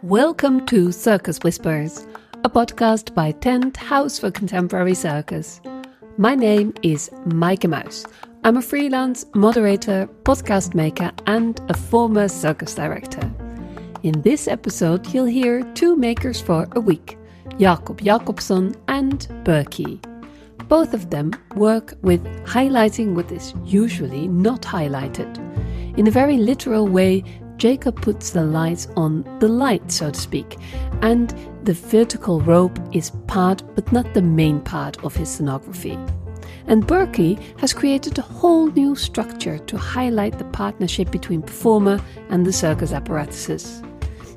Welcome to Circus Whispers, a podcast by Tent House for Contemporary Circus. My name is Maaike Muis. I'm a freelance moderator, podcast maker, and a former circus director. In this episode, you'll hear two makers for a week, Jakob Jacobsson and Berkey. Both of them work with highlighting what is usually not highlighted. In a very literal way, Jakob puts the lights on the light, so to speak, and the vertical rope is part but not the main part of his scenography. And Berkey has created a whole new structure to highlight the partnership between performer and the circus apparatuses.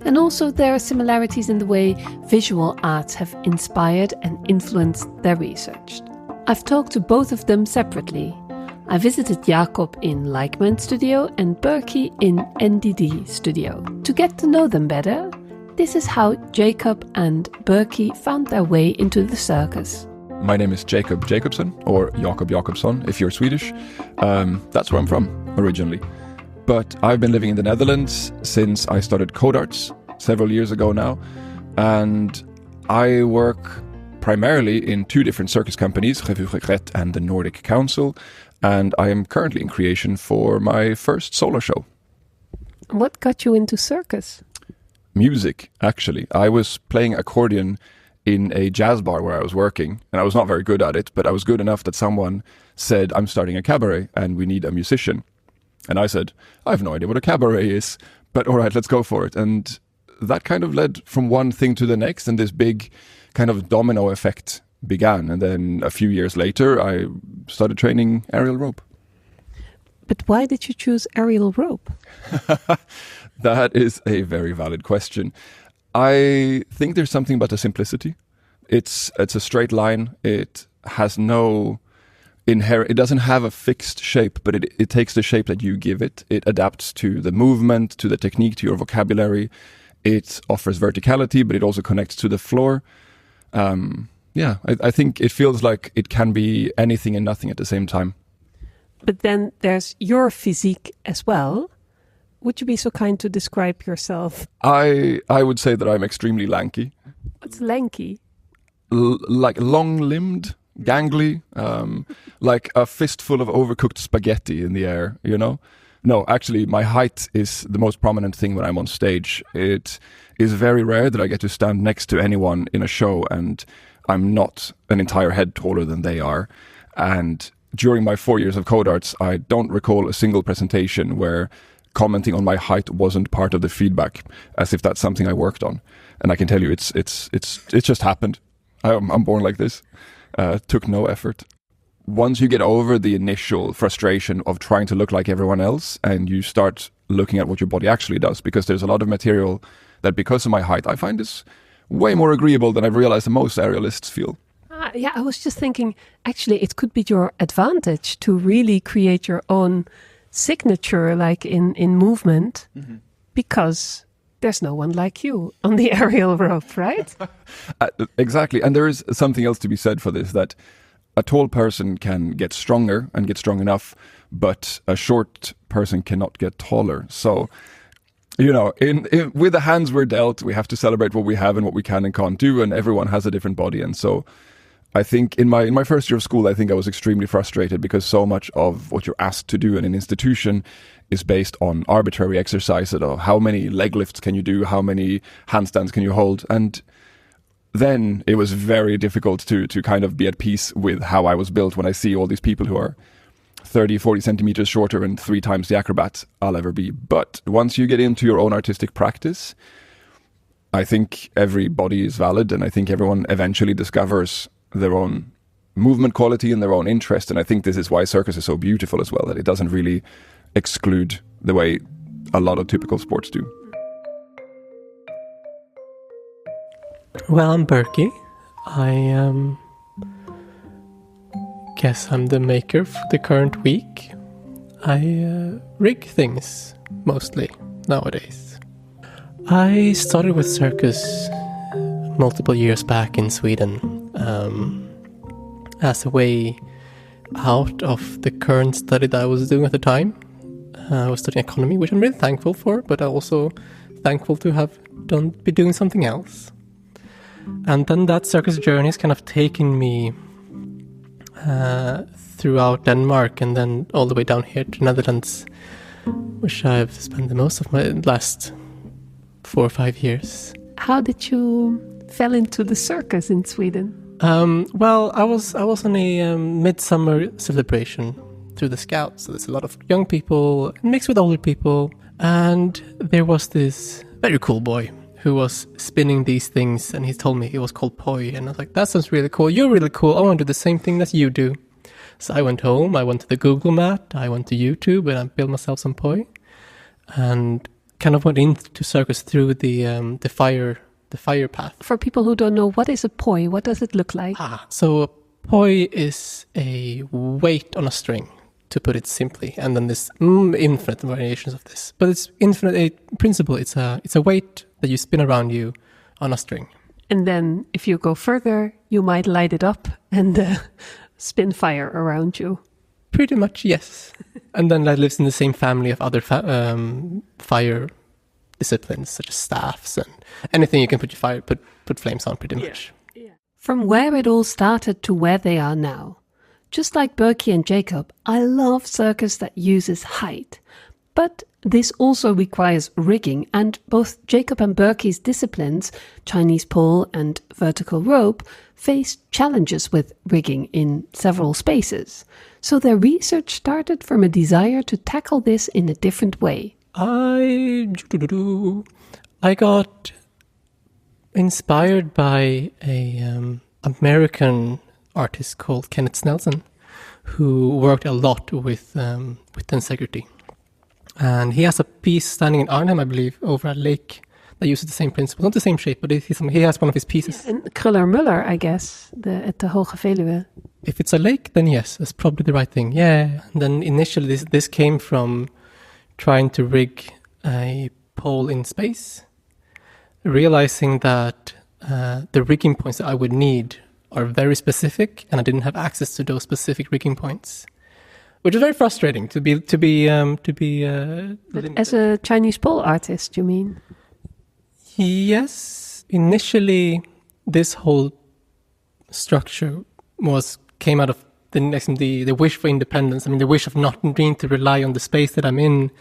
And also there are similarities in the way visual arts have inspired and influenced their research. I've talked to both of them separately. I visited Jakob in Like-Mind Studio and Berkey in NDD Studio. To get to know them better, this is how Jakob and Berkey found their way into the circus. My name is Jakob Jacobsson, or Jakob Jacobsson if you're Swedish. That's where I'm from originally. But I've been living in the Netherlands since I started Code Arts several years ago now. And I work primarily in two different circus companies, Revue Regret and the Nordic Council. And I am currently in creation for my first solo show. What got you into circus? Music, actually. I was playing accordion in a jazz bar where I was working, and I was not very good at it, but I was good enough that someone said, I'm starting a cabaret and we need a musician. And I said, I have no idea what a cabaret is, but all right, let's go for it. And that kind of led from one thing to the next, and this big kind of domino effect began. And then a few years later, I started training aerial rope. But why did you choose aerial rope? That is a very valid question. I think there's something about the simplicity. It's a straight line. It has no it doesn't have a fixed shape, but it takes the shape that you give it. It adapts to the movement, to the technique, to your vocabulary. It offers verticality, but it also connects to the floor. I think it feels like it can be anything and nothing at the same time. But then there's your physique as well. Would you be so kind to describe yourself? I would say that I'm extremely lanky. What's lanky? Like long-limbed, gangly, like a fistful of overcooked spaghetti in the air, you know? No, actually, my height is the most prominent thing when I'm on stage. It is very rare that I get to stand next to anyone in a show and I'm not an entire head taller than they are. And during my 4 years of Code Arts, I don't recall a single presentation where commenting on my height wasn't part of the feedback, as if that's something I worked on. And I can tell you, it's just happened. I'm born like this. Took no effort. Once you get over the initial frustration of trying to look like everyone else, and you start looking at what your body actually does, because there's a lot of material that, because of my height, I find is way more agreeable than I've realized that most aerialists feel. I was just thinking, actually, it could be your advantage to really create your own signature, like in movement, because there's no one like you on the aerial rope, right? Exactly. And there is something else to be said for this, that a tall person can get stronger and get strong enough, but a short person cannot get taller. So, you know, with the hands we're dealt, we have to celebrate what we have and what we can and can't do, and everyone has a different body. And so I think in my first year of school, I think I was extremely frustrated because so much of what you're asked to do in an institution is based on arbitrary exercise. How many leg lifts can you do? How many handstands can you hold? And then it was very difficult to kind of be at peace with how I was built when I see all these people who are 30, 40 centimeters shorter and 3 times the acrobat I'll ever be. But once you get into your own artistic practice, I think every body is valid, and I think everyone eventually discovers their own movement quality and their own interest. And I think this is why circus is so beautiful as well, that it doesn't really exclude the way a lot of typical sports do. Well, I'm Berkey. I guess I'm the maker for the current week. I rig things, mostly, nowadays. I started with circus multiple years back in Sweden as a way out of the current study that I was doing at the time. I was studying economy, which I'm really thankful for, but I also thankful to have be doing something else. And then that circus journey has kind of taken me throughout Denmark and then all the way down here to Netherlands, which I've spent the most of my last 4 or 5 years. How did you fell into the circus in Sweden? Well, I was on a midsummer celebration through the Scouts. So there's a lot of young people mixed with older people, and there was this very cool boy who was spinning these things, and he told me it was called poi, and I was like, that sounds really cool. You're really cool. I want to do the same thing that you do. So I went home, I went to the Google Mat, I went to YouTube, and I built myself some poi, and kind of went into circus through the fire path. For people who don't know, what is a poi? What does it look like? So a poi is a weight on a string, to put it simply, and then there's infinite variations of this. But it's infinite in principle. It's a weight that you spin around you on a string. And then if you go further, you might light it up and spin fire around you. Pretty much, yes. And then that lives in the same family of other fire disciplines, such as staffs and anything you can put flames on, pretty much. Yeah. From where it all started to where they are now. Just like Berkey and Jakob, I love circus that uses height. But this also requires rigging, and both Jakob and Berkey's disciplines, Chinese pole and vertical rope, face challenges with rigging in several spaces. So their research started from a desire to tackle this in a different way. I got inspired by a American artist called Kenneth Snelson, who worked a lot with tensegrity. And he has a piece standing in Arnhem, I believe, over a lake that uses the same principle. Not the same shape, but he has one of his pieces. Yeah, and Kruller-Müller, I guess, at the Hoge Veluwe. If it's a lake, then yes, that's probably the right thing. Yeah. And then initially this came from trying to rig a pole in space, realizing that the rigging points that I would need are very specific, and I didn't have access to those specific rigging points, which is very frustrating to be as a Chinese pole artist, you mean? Yes. Initially, this whole structure came out of the wish for independence. I mean, the wish of not needing to rely on the space that I'm in,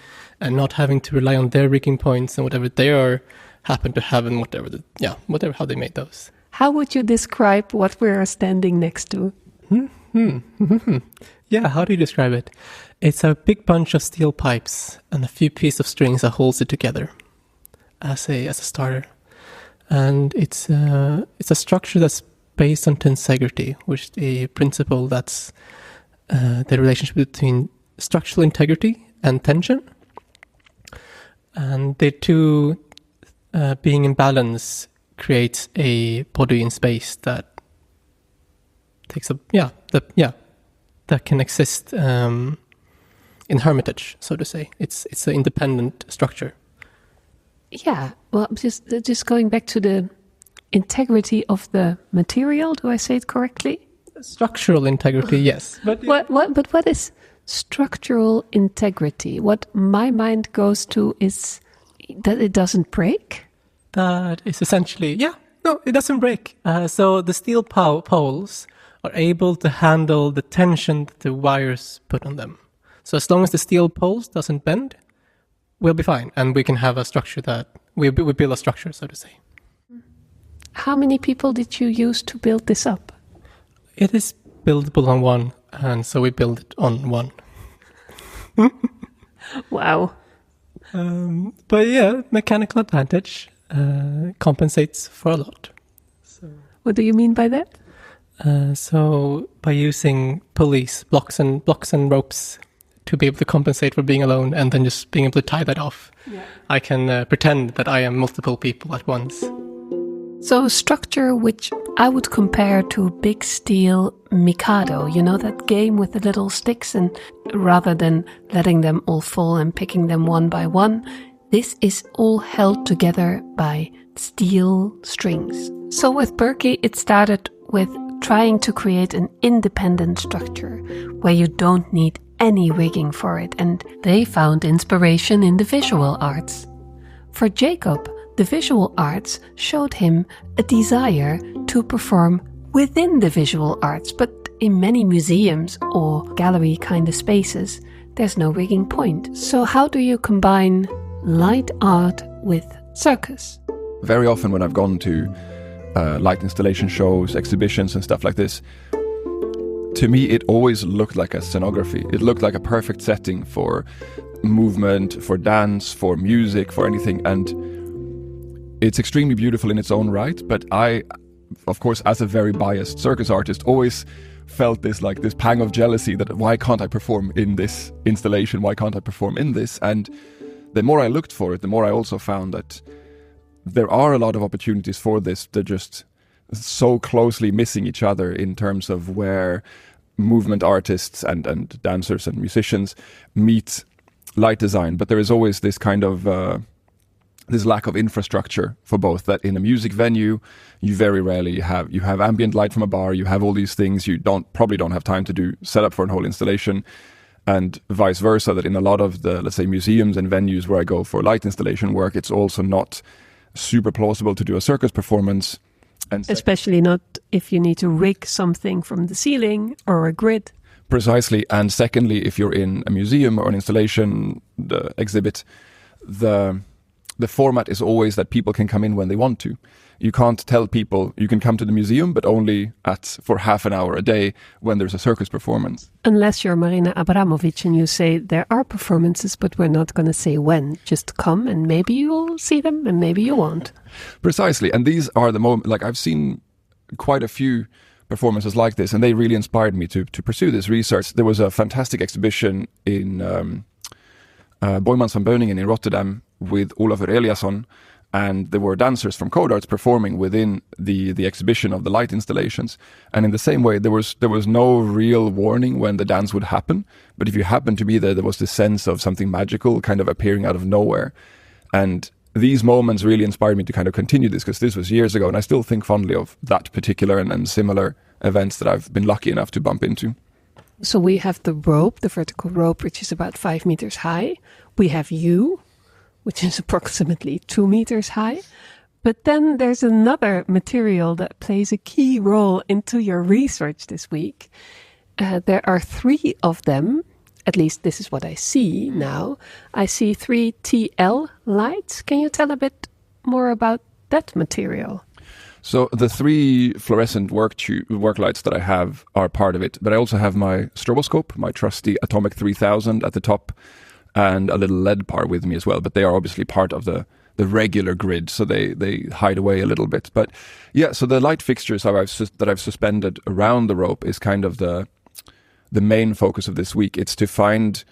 and not having to rely on their rigging points and whatever they happen to have, and whatever how they made those. How would you describe what we are standing next to? Yeah, how do you describe it? It's a big bunch of steel pipes and a few pieces of strings that holds it together as a starter. And it's a structure that's based on tensegrity, which is a principle that's the relationship between structural integrity and tension. And the two being in balance creates a body in space that takes that can exist in hermitage, so to say. It's an independent structure. Yeah, well, just going back to the integrity of the material. Do I say it correctly? Structural integrity, yes. But what is structural integrity? What my mind goes to is that it doesn't break. That is essentially, it doesn't break. So the steel poles are able to handle the tension that the wires put on them. So as long as the steel poles doesn't bend, we'll be fine, and we can have a structure that we build a structure, so to say. How many people did you use to build this up? It is buildable on one, and so we build it on one. Wow. But yeah, mechanical advantage compensates for a lot. So, what do you mean by that? So by using pulleys, blocks and ropes to be able to compensate for being alone, and then just being able to tie that off, I can pretend that I am multiple people at once. So a structure which I would compare to big steel Mikado, you know, that game with the little sticks, and rather than letting them all fall and picking them one by one, this is all held together by steel strings. So with Berkey, it started with trying to create an independent structure where you don't need any rigging for it, and they found inspiration in the visual arts. For Jakob, the visual arts showed him a desire to perform within the visual arts, but in many museums or gallery kind of spaces, there's no rigging point. So how do you combine light art with circus? Very often when I've gone to light installation shows, exhibitions and stuff like this, to me it always looked like a scenography. It looked like a perfect setting for movement, for dance, for music, for anything, and it's extremely beautiful in its own right. But I, of course, as a very biased circus artist, always felt this pang of jealousy that why can't I perform in this installation? Why can't I perform in this? And the more I looked for it, the more I also found that there are a lot of opportunities for this. They're just so closely missing each other in terms of where movement artists and dancers and musicians meet light design. But there is always this kind of this lack of infrastructure for both, that in a music venue you very rarely have ambient light from a bar, you have all these things, you probably don't have time to do setup for a whole installation, and vice versa, that in a lot of the, let's say, museums and venues where I go for light installation work, it's also not super plausible to do a circus performance. And especially not if you need to rig something from the ceiling or a grid. Precisely. And secondly, if you're in a museum or an installation, the exhibit, the format is always that people can come in when they want to. You can't tell people you can come to the museum, but only for half an hour a day when there's a circus performance. Unless you're Marina Abramovic and you say there are performances, but we're not going to say when. Just come and maybe you'll see them and maybe you won't. Precisely. And these are the moments, like I've seen quite a few performances like this, and they really inspired me to pursue this research. There was a fantastic exhibition in Boijmans van Beuningen in Rotterdam with Olafur Eliasson, and there were dancers from Codarts performing within the exhibition of the light installations. And in the same way, there was no real warning when the dance would happen, but if you happened to be there, there was this sense of something magical kind of appearing out of nowhere. And these moments really inspired me to kind of continue this, because this was years ago, and I still think fondly of that particular and similar events that I've been lucky enough to bump into. So we have the rope, the vertical rope, which is about 5 meters high. We have you, which is approximately 2 meters high. But then there's another material that plays a key role into your research this week. There are 3 of them. At least this is what I see now. I see 3 TL lights. Can you tell a bit more about that material? So the 3 fluorescent work lights that I have are part of it. But I also have my stroboscope, my trusty Atomic 3000 at the top, and a little LED bar with me as well. But they are obviously part of the regular grid, so they hide away a little bit. But yeah, so the light fixtures that I've suspended around the rope is kind of the main focus of this week. It's to find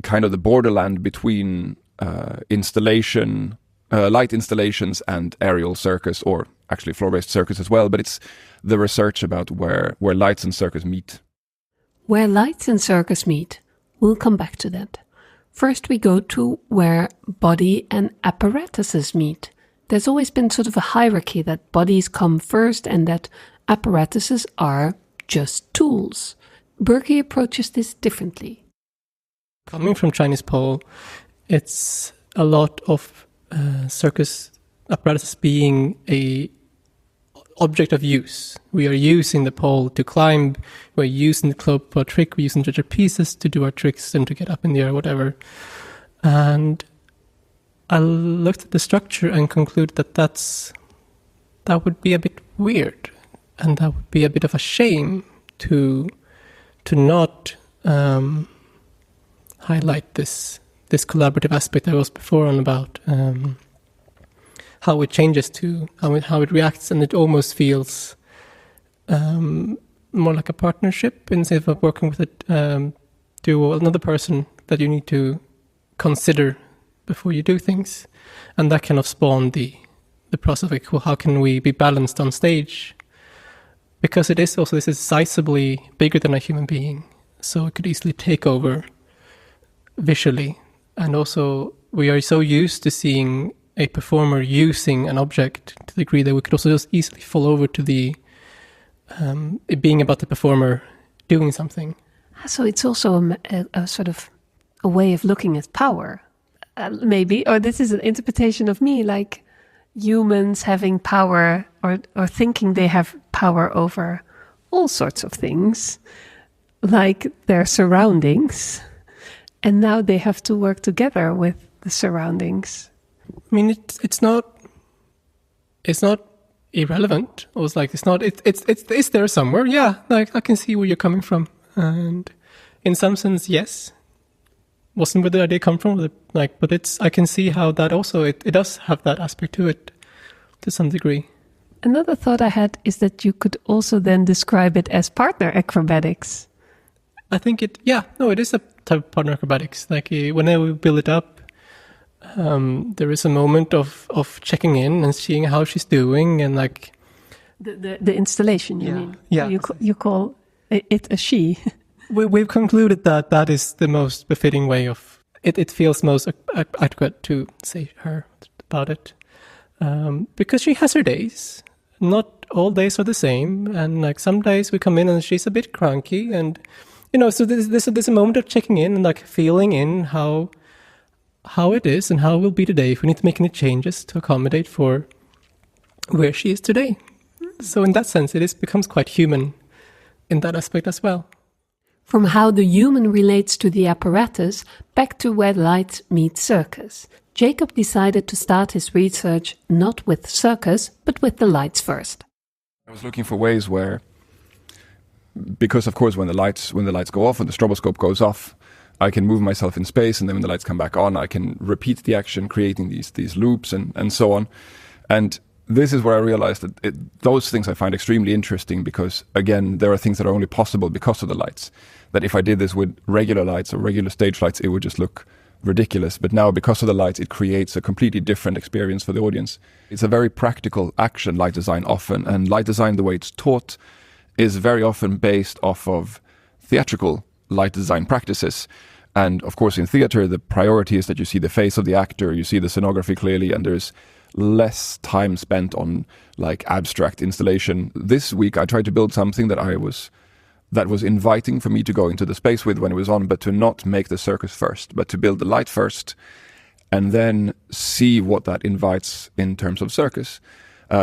kind of the borderland between light installations and aerial circus, or actually floor-based circus as well. But it's the research about where lights and circus meet. Where lights and circus meet. We'll come back to that. First, we go to where body and apparatuses meet. There's always been sort of a hierarchy that bodies come first and that apparatuses are just tools. Berkey approaches this differently. Coming from Chinese pole, it's a lot of circus apparatus being a object of use. We are using the pole to climb, we're using the club for a trick, we're using the pieces to do our tricks and to get up in the air, whatever. And I looked at the structure and concluded that would be a bit weird, and that would be a bit of a shame to not highlight this collaborative aspect I was before on about how it changes to how it reacts, and it almost feels more like a partnership instead of working with another person that you need to consider before you do things, and that kind of spawned the process of like, well, how can we be balanced on stage? Because this is sizably bigger than a human being, so it could easily take over visually. And also, we are so used to seeing a performer using an object to the degree that we could also just easily fall over to it being about the performer doing something. So it's also a sort of a way of looking at power. maybe, or this is an interpretation of me, like humans having power or thinking they have power over all sorts of things, like their surroundings. And now they have to work together with the surroundings. I mean, it's not irrelevant. It was like, it's there somewhere. Yeah, like I can see where you're coming from. And in some sense, yes. Wasn't where the idea come from, but I can see how that also, it does have that aspect to it to some degree. Another thought I had is that you could also then describe it as partner acrobatics. I think it is a type of partner acrobatics. Like whenever we build it up, there is a moment of checking in and seeing how she's doing, and like the installation. You mean? Yeah. You call it a she. We've concluded that is the most befitting way of it. It feels most adequate to say her about it, because she has her days. Not all days are the same, and like some days we come in and she's a bit cranky, and so there's a moment of checking in and like feeling in how it is and how it will be today, if we need to make any changes to accommodate for where she is today. So in that sense, becomes quite human in that aspect as well. From how the human relates to the apparatus, back to where light meets circus. Jakob decided to start his research not with circus, but with the lights first. I was looking for ways where, because of course when the lights go off and the stroboscope goes off, I can move myself in space, and then when the lights come back on, I can repeat the action, creating these loops and so on. And this is where I realized that those things I find extremely interesting, because again, there are things that are only possible because of the lights. That if I did this with regular lights or regular stage lights, it would just look ridiculous. But now, because of the lights, it creates a completely different experience for the audience. It's a very practical action, light design often, and light design, the way it's taught, is very often based off of theatrical light design practices. And of course, in theater, the priority is that you see the face of the actor, you see the scenography clearly, and there's less time spent on like abstract installation. This week, I tried to build something that was inviting for me to go into the space with when it was on, but to not make the circus first, but to build the light first, and then see what that invites in terms of circus.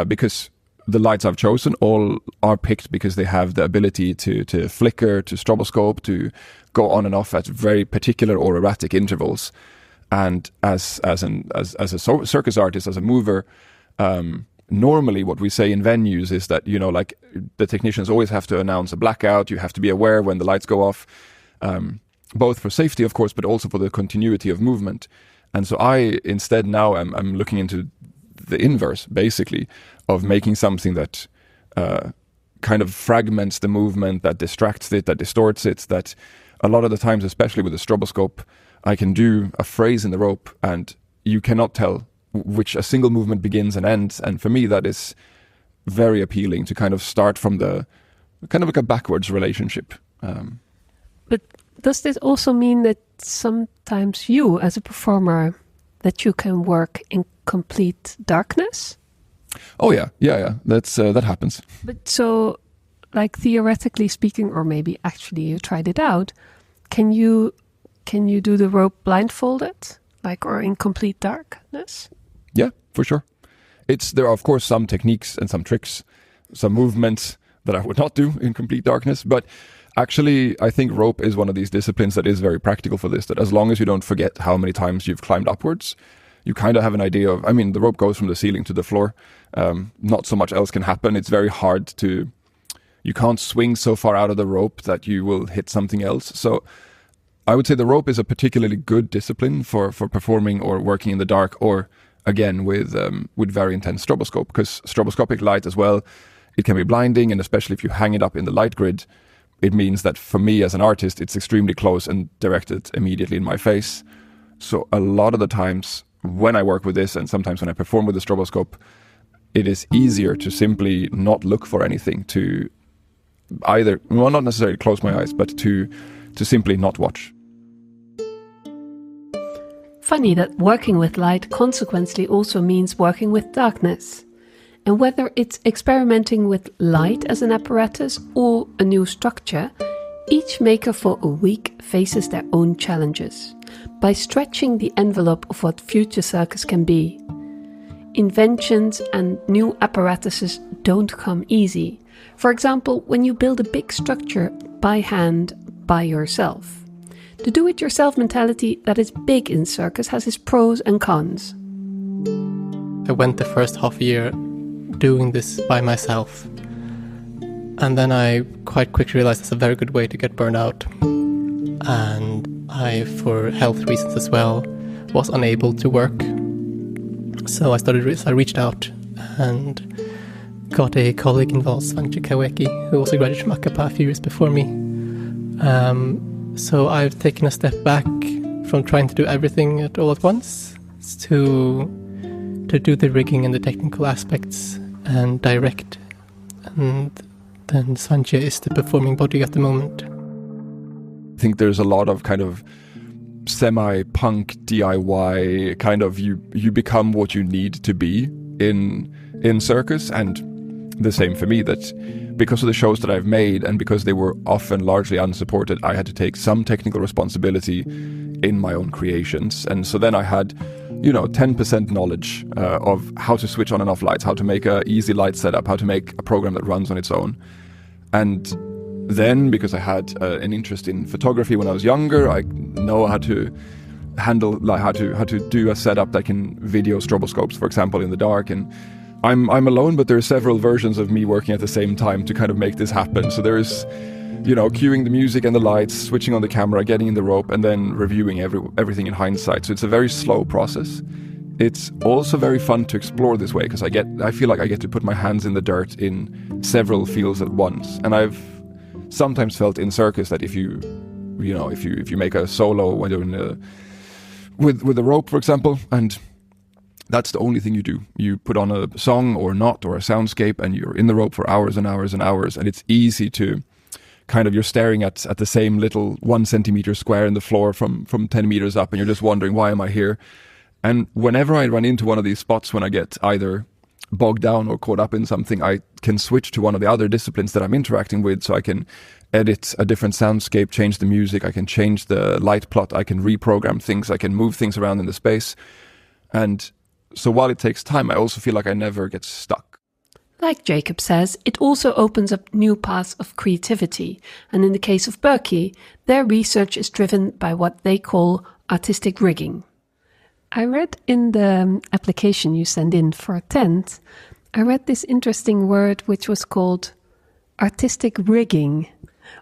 Because the lights I've chosen all are picked because they have the ability to flicker, to stroboscope, to go on and off at very particular or erratic intervals. And as a circus artist, as a mover, normally what we say in venues is that, like the technicians always have to announce a blackout. You have to be aware when the lights go off, both for safety, of course, but also for the continuity of movement. And so I instead now I'm looking into the inverse, basically, of making something that kind of fragments the movement, that distracts it, that distorts it, that a lot of the times, especially with the stroboscope, I can do a phrase in the rope and you cannot tell which a single movement begins and ends. And for me, that is very appealing, to kind of start from the kind of like a backwards relationship. But does this also mean that sometimes you, as a performer, that you can work in complete darkness? Oh yeah. That happens. But so, like theoretically speaking, or maybe actually you tried it out, can you do the rope blindfolded, like, or in complete darkness? Yeah, for sure. There are of course some techniques and some tricks, some movements that I would not do in complete darkness, but actually I think rope is one of these disciplines that is very practical for this, that as long as you don't forget how many times you've climbed upwards, you kind of have an idea of, the rope goes from the ceiling to the floor. Not so much else can happen. It's very hard you can't swing so far out of the rope that you will hit something else. So I would say the rope is a particularly good discipline for performing or working in the dark, or again with very intense stroboscope, because stroboscopic light as well, it can be blinding, and especially if you hang it up in the light grid, it means that for me as an artist, it's extremely close and directed immediately in my face. So a lot of the times when I work with this, and sometimes when I perform with the stroboscope, it is easier to simply not look for anything, to either, well, not necessarily close my eyes, but to simply not watch. Funny that working with light consequently also means working with darkness. And whether it's experimenting with light as an apparatus or a new structure, each maker for a week faces their own challenges. by stretching the envelope of what future circus can be. Inventions and new apparatuses don't come easy. For example, when you build a big structure by hand, by yourself. The do-it-yourself mentality that is big in circus has its pros and cons. I went the first half year doing this by myself. And then I quite quickly realized it's a very good way to get burned out. And I, for health reasons as well, was unable to work. So I reached out and got a colleague involved, who also graduated from AKPA a few years before me. So I've taken a step back from trying to do everything all at once to do the rigging and the technical aspects and direct. And then Sanjay is the performing body at the moment. I think there's a lot of kind of semi-punk DIY kind of you become what you need to be in circus, and the same for me, that because of the shows that I've made and because they were often largely unsupported, I had to take some technical responsibility in my own creations. And so then I had 10% knowledge of how to switch on and off lights, how to make a easy light setup, how to make a program that runs on its own. And then, because I had an interest in photography when I was younger, I know how to handle, like how to do a setup that can video stroboscopes, for example, in the dark. And I'm alone, but there are several versions of me working at the same time to kind of make this happen. So there's, cueing the music and the lights, switching on the camera, getting in the rope, and then reviewing everything in hindsight. So it's a very slow process. It's also very fun to explore this way because I feel like I get to put my hands in the dirt in several fields at once. And I've sometimes felt in circus that if you make a solo when you're with a rope, for example, and that's the only thing you do. You put on a song or not, or a soundscape, and you're in the rope for hours and hours and hours, and it's easy to you're staring at the same little 1 centimeter square in the floor from 10 meters up, and you're just wondering, why am I here? And whenever I run into one of these spots, when I get either bogged down or caught up in something, I can switch to one of the other disciplines that I'm interacting with. So I can edit a different soundscape, change the music, I can change the light plot, I can reprogram things, I can move things around in the space. And so while it takes time, I also feel like I never get stuck. Like Jakob says, it also opens up new paths of creativity. And in the case of Berkey, their research is driven by what they call artistic rigging. I read in the application you send in for a tent, I read this interesting word which was called artistic rigging.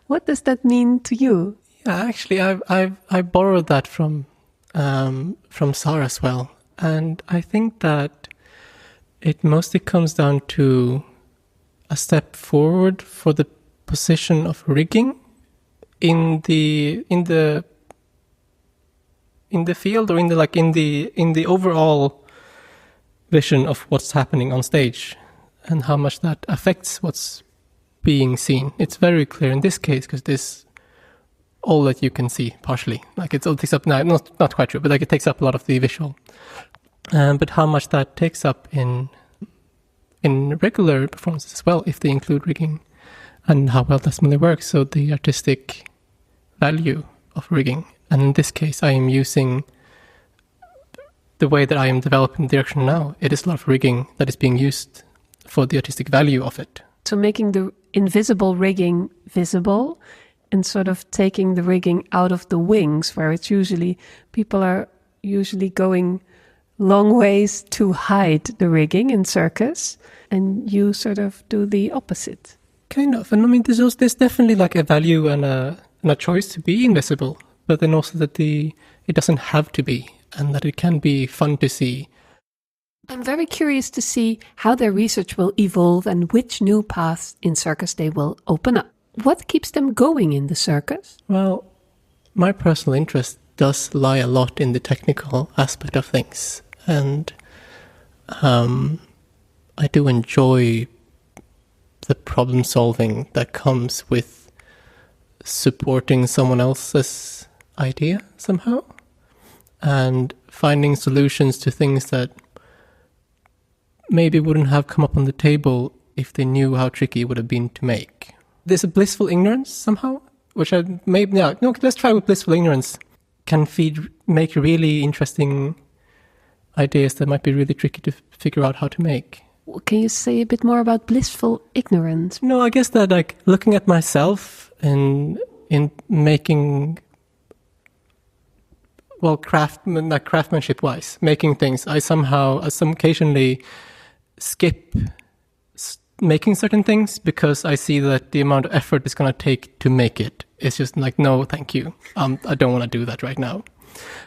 What does that mean to you? Yeah, actually, I borrowed that from Sarah as well, and I think that it mostly comes down to a step forward for the position of rigging in the field, or in the overall vision of what's happening on stage and how much that affects what's being seen. It's very clear in this case because this all that you can see partially, like it all takes up, not quite true, but like it takes up a lot of the visual. But how much that takes up in regular performances as well, if they include rigging, and how well that similarly works. So the artistic value of rigging. And in this case, I am using the way that I am developing the direction now. It is a lot of rigging that is being used for the artistic value of it. So making the invisible rigging visible and sort of taking the rigging out of the wings, where it's usually, people are usually going long ways to hide the rigging in circus, and you sort of do the opposite. Kind of. And I mean, there's definitely like a value and a choice to be invisible, but then also that it doesn't have to be, and that it can be fun to see. I'm very curious to see how their research will evolve and which new paths in circus they will open up. What keeps them going in the circus? Well, my personal interest does lie a lot in the technical aspect of things. And I do enjoy the problem solving that comes with supporting someone else's idea somehow, and finding solutions to things that maybe wouldn't have come up on the table if they knew how tricky it would have been to make. There's a blissful ignorance somehow, which let's try with blissful ignorance. can make really interesting ideas that might be really tricky to figure out how to make. Can you say a bit more about blissful ignorance? No, I guess that like looking at myself and in making, well, craftsmanship wise, making things, I some occasionally skip making certain things because I see that the amount of effort it's going to take to make it. It's just like, no, thank you. I don't want to do that right now.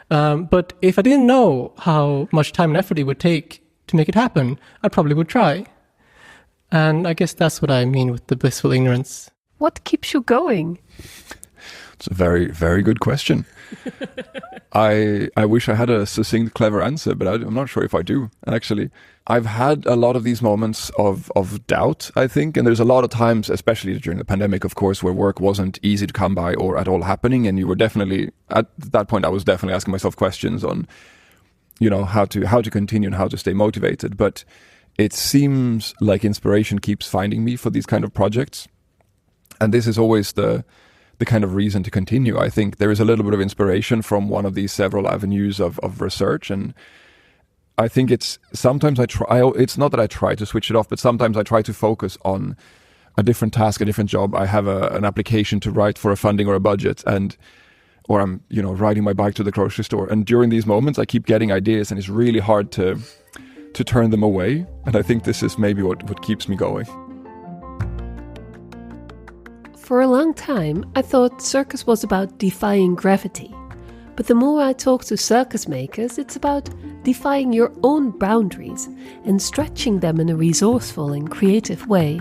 But if I didn't know how much time and effort it would take to make it happen, I probably would try. And I guess that's what I mean with the blissful ignorance. What keeps you going? It's a very, very good question. I wish I had a succinct, clever answer, but I'm not sure if I do. And actually, I've had a lot of these moments of doubt, I think. And there's a lot of times, especially during the pandemic, of course, where work wasn't easy to come by or at all happening. And you were definitely, at that point, I was definitely asking myself questions on, how to continue and how to stay motivated. But it seems like inspiration keeps finding me for these kind of projects. And this is always the kind of reason to continue. I think there is a little bit of inspiration from one of these several avenues of research. And I think it's sometimes it's not that I try to switch it off, but sometimes I try to focus on a different task, a different job. I have an application to write for a funding or a budget, or I'm, riding my bike to the grocery store. And during these moments, I keep getting ideas and it's really hard to turn them away. And I think this is maybe what keeps me going. For a long time, I thought circus was about defying gravity. But the more I talk to circus makers, it's about defying your own boundaries and stretching them in a resourceful and creative way.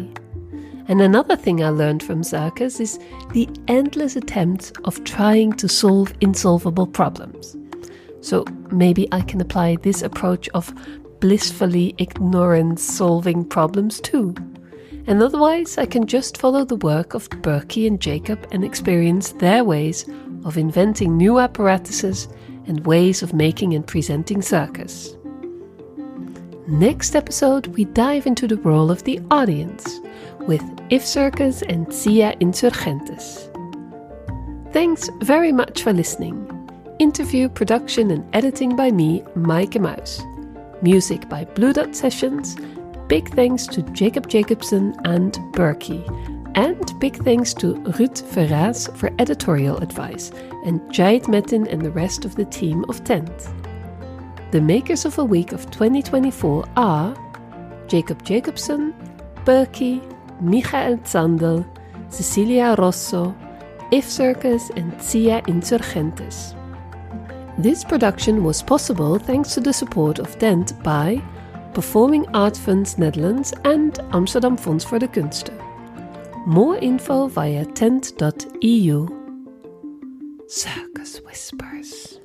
And another thing I learned from circus is the endless attempt of trying to solve insolvable problems. So maybe I can apply this approach of blissfully ignorant solving problems too. And otherwise, I can just follow the work of Berkey and Jakob and experience their ways of inventing new apparatuses and ways of making and presenting circus. Next episode, we dive into the role of the audience with If Circus and Sia Insurgentes. Thanks very much for listening. Interview, production and editing by me, Maaike Muis. Music by Blue Dot Sessions. Big thanks to Jakob Jacobsson and Berkey. And big thanks to Ruud Verraas for editorial advice and Jait Metin and the rest of the team of Tent. The makers of a week of 2024 are Jakob Jacobsson, Berkey, Michael Zandel, Cecilia Rosso, If Circus and Sia Insurgentes. This production was possible thanks to the support of Tent by Performing Art Funds Netherlands and Amsterdam Fonds voor de Kunsten. More info via tent.eu. Circus Whispers.